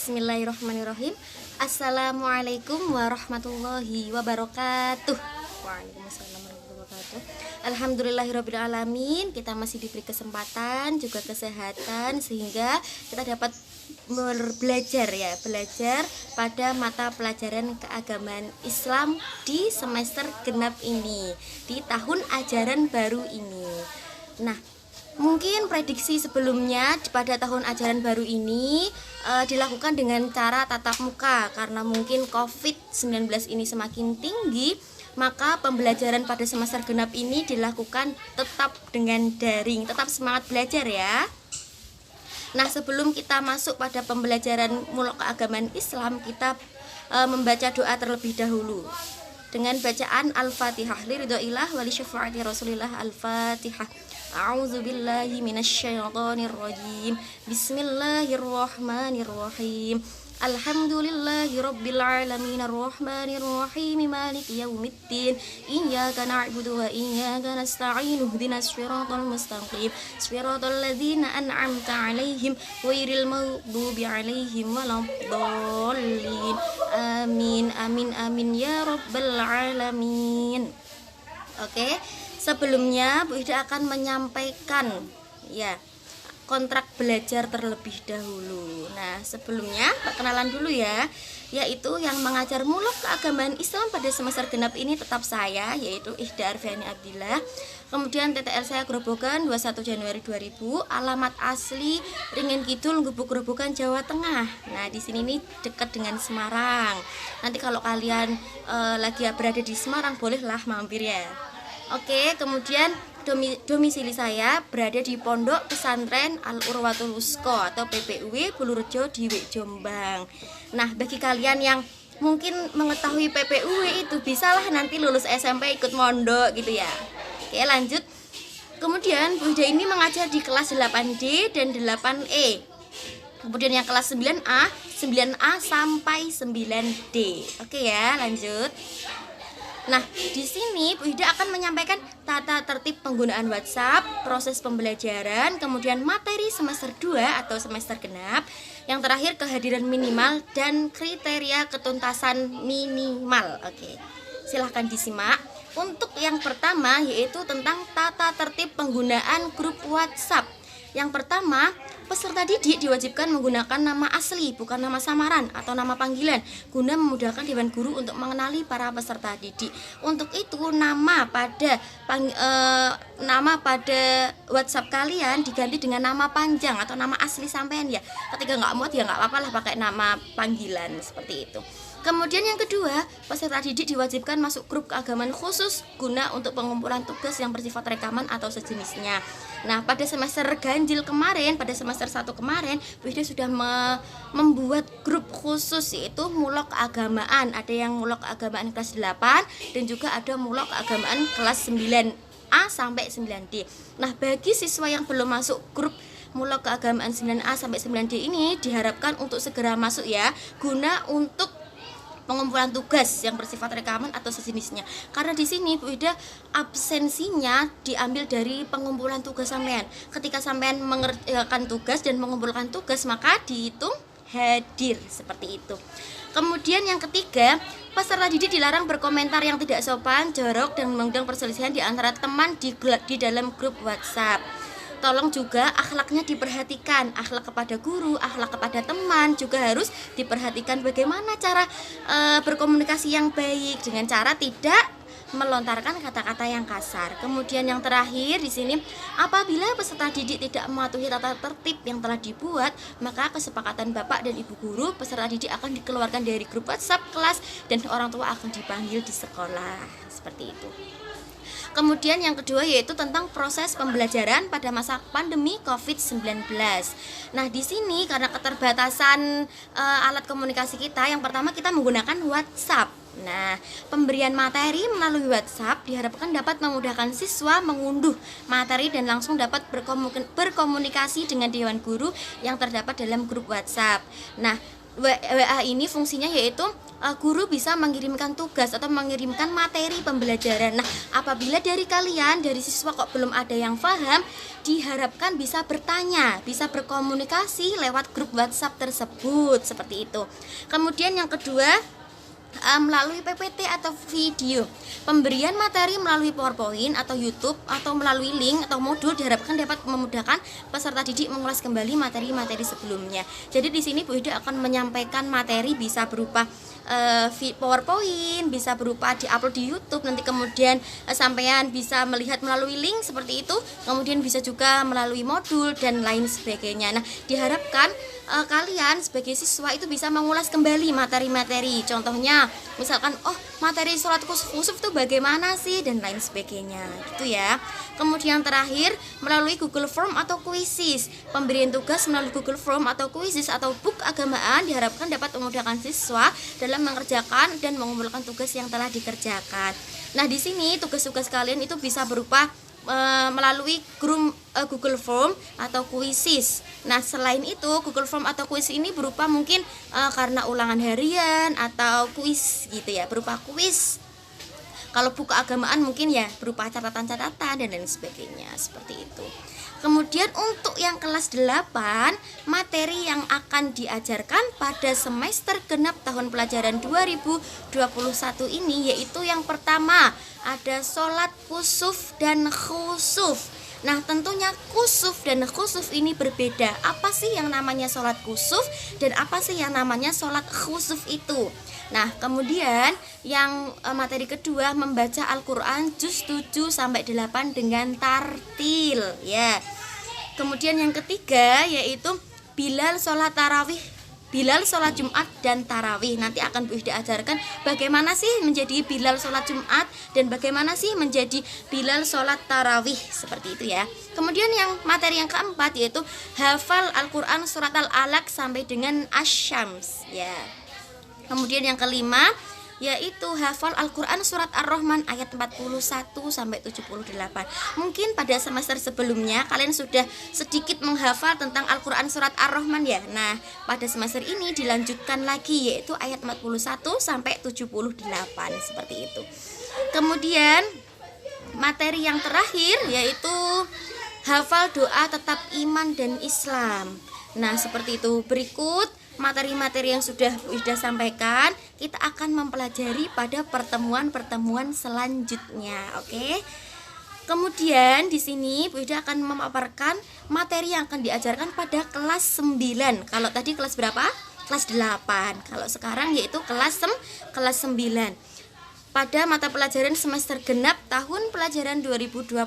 Bismillahirrahmanirrahim. Assalamualaikum warahmatullahi wabarakatuh. Waalaikumsalam warahmatullahi wabarakatuh. Alhamdulillahirrabbilalamin. Kita masih diberi kesempatan juga kesehatan sehingga kita dapat belajar pada mata pelajaran keagamaan Islam di semester genap ini, di tahun ajaran baru ini. Nah, mungkin prediksi sebelumnya pada tahun ajaran baru ini dilakukan dengan cara tatap muka. Karena mungkin COVID-19 ini semakin tinggi, maka pembelajaran pada semester genap ini dilakukan tetap dengan daring. Tetap semangat belajar ya. Nah, sebelum kita masuk pada pembelajaran muluk keagamaan Islam, kita membaca doa terlebih dahulu dengan bacaan Al-Fatihah. Liridhoillah wali syafaati Rasulillah. Al-Fatihah. A'udzubillahi minasyaitonirrajim. Bismillahirrahmanirrahim. Alhamdulillahi rabbil alamin arrahmanir rahim maliki yaumiddin iyyaka na'budu wa iyyaka nasta'in ihdinas siratal mustaqim siratal ladzina an'amta 'alaihim ghairil maghdubi 'alaihim waladdallin amin amin amin ya rabbal alamin. Oke, sebelumnya Bu Ida akan menyampaikan kontrak belajar terlebih dahulu. Nah, sebelumnya perkenalan dulu ya, yaitu yang mengajar muluk keagamaan Islam pada semester genap ini tetap saya, yaitu Ihda Arfiani Abdillah. Kemudian TTL saya Grobogan 21 Januari 2000, alamat asli Ringin Kidul, Gubuk Grobogan, Jawa Tengah. Nah, di sini nih dekat dengan Semarang. Nanti kalau kalian lagi berada di Semarang, bolehlah mampir ya. Oke, kemudian domisili saya berada di Pondok Pesantren Al-Urwatul Wusko atau PPUW Bulurejo Diwek Jombang. Nah, bagi kalian yang mungkin mengetahui PPUW itu, bisalah nanti lulus SMP ikut mondok gitu ya. Oke, lanjut. Kemudian Bu Ida ini mengajar di kelas 8D dan 8E. Kemudian yang kelas 9A sampai 9D. Oke ya, lanjut. Nah, di sini Bu Ida akan menyampaikan tata tertib penggunaan WhatsApp, proses pembelajaran, kemudian materi semester 2 atau semester genap, yang terakhir kehadiran minimal dan kriteria ketuntasan minimal. Oke, silahkan disimak. Untuk yang pertama yaitu tentang tata tertib penggunaan grup WhatsApp. Yang pertama, peserta didik diwajibkan menggunakan nama asli, bukan nama samaran atau nama panggilan, guna memudahkan Dewan Guru untuk mengenali para peserta didik. Untuk itu, nama pada WhatsApp kalian diganti dengan nama panjang atau nama asli sampean ya. Ketika nggak muat ya nggak apa-apa lah pakai nama panggilan seperti itu. Kemudian yang kedua, peserta didik diwajibkan masuk grup keagamaan khusus guna untuk pengumpulan tugas yang bersifat rekaman atau sejenisnya. Nah, pada semester ganjil kemarin, pada semester 1 kemarin, Bu Ida sudah membuat grup khusus, yaitu mulok keagamaan. Ada yang mulok keagamaan kelas 8 dan juga ada mulok keagamaan kelas 9A sampai 9D. Nah, bagi siswa yang belum masuk grup mulok keagamaan 9A sampai 9D ini diharapkan untuk segera masuk ya, guna untuk pengumpulan tugas yang bersifat rekaman atau sejenisnya. Karena di sini Bu Ida absensinya diambil dari pengumpulan tugas sampean. Ketika sampean mengerjakan tugas dan mengumpulkan tugas, maka dihitung hadir seperti itu. Kemudian yang ketiga, peserta didik dilarang berkomentar yang tidak sopan, jorok, dan mengundang perselisihan di antara teman di dalam grup WhatsApp. Tolong juga akhlaknya diperhatikan, akhlak kepada guru, akhlak kepada teman juga harus diperhatikan. Bagaimana cara berkomunikasi yang baik dengan cara tidak melontarkan kata-kata yang kasar. Kemudian yang terakhir di sini, apabila peserta didik tidak mematuhi tata tertib yang telah dibuat, maka kesepakatan Bapak dan Ibu guru peserta didik akan dikeluarkan dari grup WhatsApp kelas dan orang tua akan dipanggil di sekolah. Seperti itu. Kemudian yang kedua yaitu tentang proses pembelajaran pada masa pandemi COVID-19. Nah, di sini karena keterbatasan alat komunikasi kita, yang pertama kita menggunakan WhatsApp. Nah, pemberian materi melalui WhatsApp diharapkan dapat memudahkan siswa mengunduh materi dan langsung dapat berkomunikasi dengan Dewan Guru yang terdapat dalam grup WhatsApp. Nah, WA ini fungsinya yaitu guru bisa mengirimkan tugas atau mengirimkan materi pembelajaran. Nah, apabila dari kalian, dari siswa kok belum ada yang paham, diharapkan bisa bertanya, bisa berkomunikasi lewat grup WhatsApp tersebut, seperti itu. Kemudian yang kedua, melalui PPT atau video. Pemberian materi melalui PowerPoint atau YouTube atau melalui link atau modul diharapkan dapat memudahkan peserta didik mengulas kembali materi-materi sebelumnya. Jadi di sini Bu Ida akan menyampaikan materi bisa berupa PowerPoint, bisa berupa diupload di YouTube, nanti kemudian sampean bisa melihat melalui link seperti itu, kemudian bisa juga melalui modul dan lain sebagainya. Nah, diharapkan kalian sebagai siswa itu bisa mengulas kembali materi-materi. Contohnya, misalkan materi sholat khusuf itu bagaimana sih dan lain sebagainya, gitu ya. Kemudian terakhir, melalui Google Form atau Quizzes. Pemberian tugas melalui Google Form atau Quizzes atau book agamaan diharapkan dapat memudahkan siswa dalam mengerjakan dan mengumpulkan tugas yang telah dikerjakan. Nah, di sini tugas-tugas kalian itu bisa berupa melalui Google Form atau Quizzes. Nah, selain itu Google Form atau Quiz ini berupa mungkin karena ulangan harian atau kuis gitu ya, berupa kuis. Kalau buku keagamaan mungkin ya berupa catatan-catatan dan lain sebagainya, seperti itu. Kemudian untuk yang kelas 8, materi yang akan diajarkan pada semester genap tahun pelajaran 2021 ini yaitu yang pertama ada sholat kusuf dan khusuf. Nah, tentunya kusuf dan khusuf ini berbeda. Apa sih yang namanya sholat kusuf dan apa sih yang namanya sholat khusuf itu? Nah, kemudian yang materi kedua membaca Al-Qur'an juz 7 sampai 8 dengan tartil ya. Kemudian yang ketiga yaitu Bilal sholat tarawih, Bilal sholat Jumat dan tarawih. Nanti akan Bu Ida ajarkan bagaimana sih menjadi Bilal sholat Jumat dan bagaimana sih menjadi Bilal sholat tarawih, seperti itu ya. Kemudian yang materi yang keempat yaitu hafal Al-Qur'an surat Al-Alaq sampai dengan Asy-Syams ya. Kemudian yang kelima yaitu hafal Al-Qur'an surat Ar-Rahman ayat 41 sampai 78. Mungkin pada semester sebelumnya kalian sudah sedikit menghafal tentang Al-Qur'an surat Ar-Rahman ya. Nah, pada semester ini dilanjutkan lagi yaitu ayat 41 sampai 78, seperti itu. Kemudian materi yang terakhir yaitu hafal doa tetap iman dan Islam. Nah, seperti itu. Berikut materi-materi yang sudah Bu Ida sampaikan kita akan mempelajari pada pertemuan-pertemuan selanjutnya, oke? Kemudian di sini Bu Ida akan memaparkan materi yang akan diajarkan pada kelas 9. Kalau tadi kelas berapa? Kelas 8. Kalau sekarang yaitu kelas 9. Pada mata pelajaran semester genap tahun pelajaran 2021.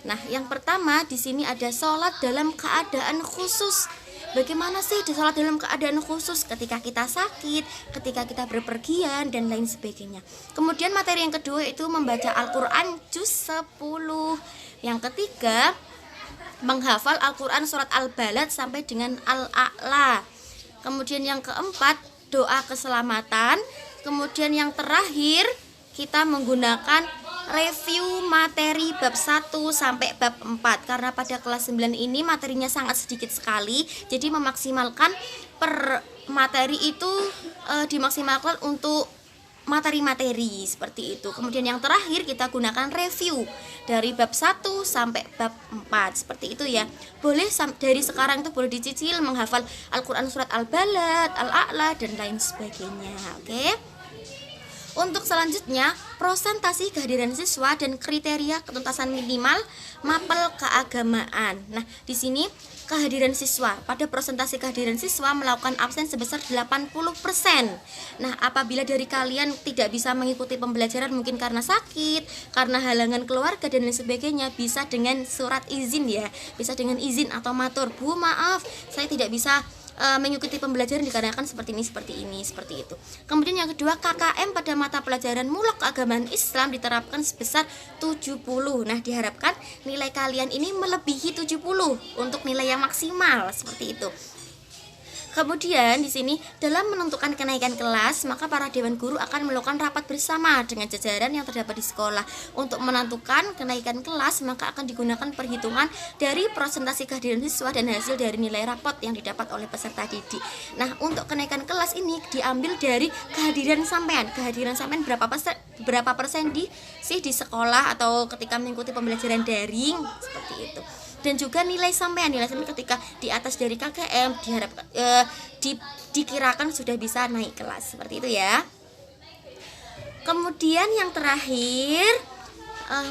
Nah, yang pertama di sini ada sholat dalam keadaan khusus. Bagaimana sih sholat dalam keadaan khusus ketika kita sakit, ketika kita berpergian dan lain sebagainya. Kemudian materi yang kedua itu membaca Al-Qur'an juz 10. Yang ketiga menghafal Al-Qur'an surat Al-Balad sampai dengan Al-A'la. Kemudian yang keempat doa keselamatan. Kemudian yang terakhir kita menggunakan review materi bab 1 sampai bab 4 karena pada kelas 9 ini materinya sangat sedikit sekali, jadi memaksimalkan per materi itu dimaksimalkan untuk materi-materi seperti itu. Kemudian yang terakhir kita gunakan review dari bab 1 sampai bab 4 seperti itu ya. Boleh dari sekarang itu boleh dicicil menghafal Al-Qur'an surat Al-Balad, Al-A'la dan lain sebagainya. Oke. Untuk selanjutnya, presentasi kehadiran siswa dan kriteria ketuntasan minimal mapel keagamaan. Nah, di sini kehadiran siswa. Pada presentasi kehadiran siswa melakukan absen sebesar 80%. Nah, apabila dari kalian tidak bisa mengikuti pembelajaran mungkin karena sakit, karena halangan keluarga dan lain sebagainya, bisa dengan surat izin ya. Bisa dengan izin atau matur, "Bu, maaf, saya tidak bisa mengikuti pembelajaran dikarenakan seperti ini, seperti itu." Kemudian yang kedua, KKM pada mata pelajaran mulak keagamaan Islam diterapkan sebesar 70. Nah, diharapkan nilai kalian ini melebihi 70 untuk nilai yang maksimal, seperti itu. Kemudian di sini dalam menentukan kenaikan kelas, maka para dewan guru akan melakukan rapat bersama dengan jajaran yang terdapat di sekolah. Untuk menentukan kenaikan kelas, maka akan digunakan perhitungan dari persentase kehadiran siswa dan hasil dari nilai rapot yang didapat oleh peserta didik. Nah, untuk kenaikan kelas ini diambil dari kehadiran sampean. Kehadiran sampean berapa persen di sekolah atau ketika mengikuti pembelajaran daring seperti itu. Dan juga nilai sampean ketika di atas dari KKM dikirakan sudah bisa naik kelas seperti itu ya. Kemudian yang terakhir,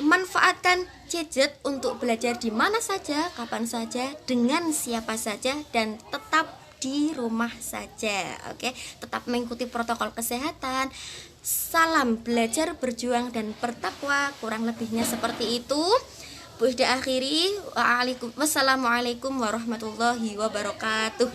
manfaatkan gadget untuk belajar di mana saja, kapan saja, dengan siapa saja, dan tetap di rumah saja. Oke, tetap mengikuti protokol kesehatan. Salam belajar, berjuang, dan bertakwa. Kurang lebihnya seperti itu. Bu Ida akhiri, wassalamualaikum warahmatullahi wabarakatuh.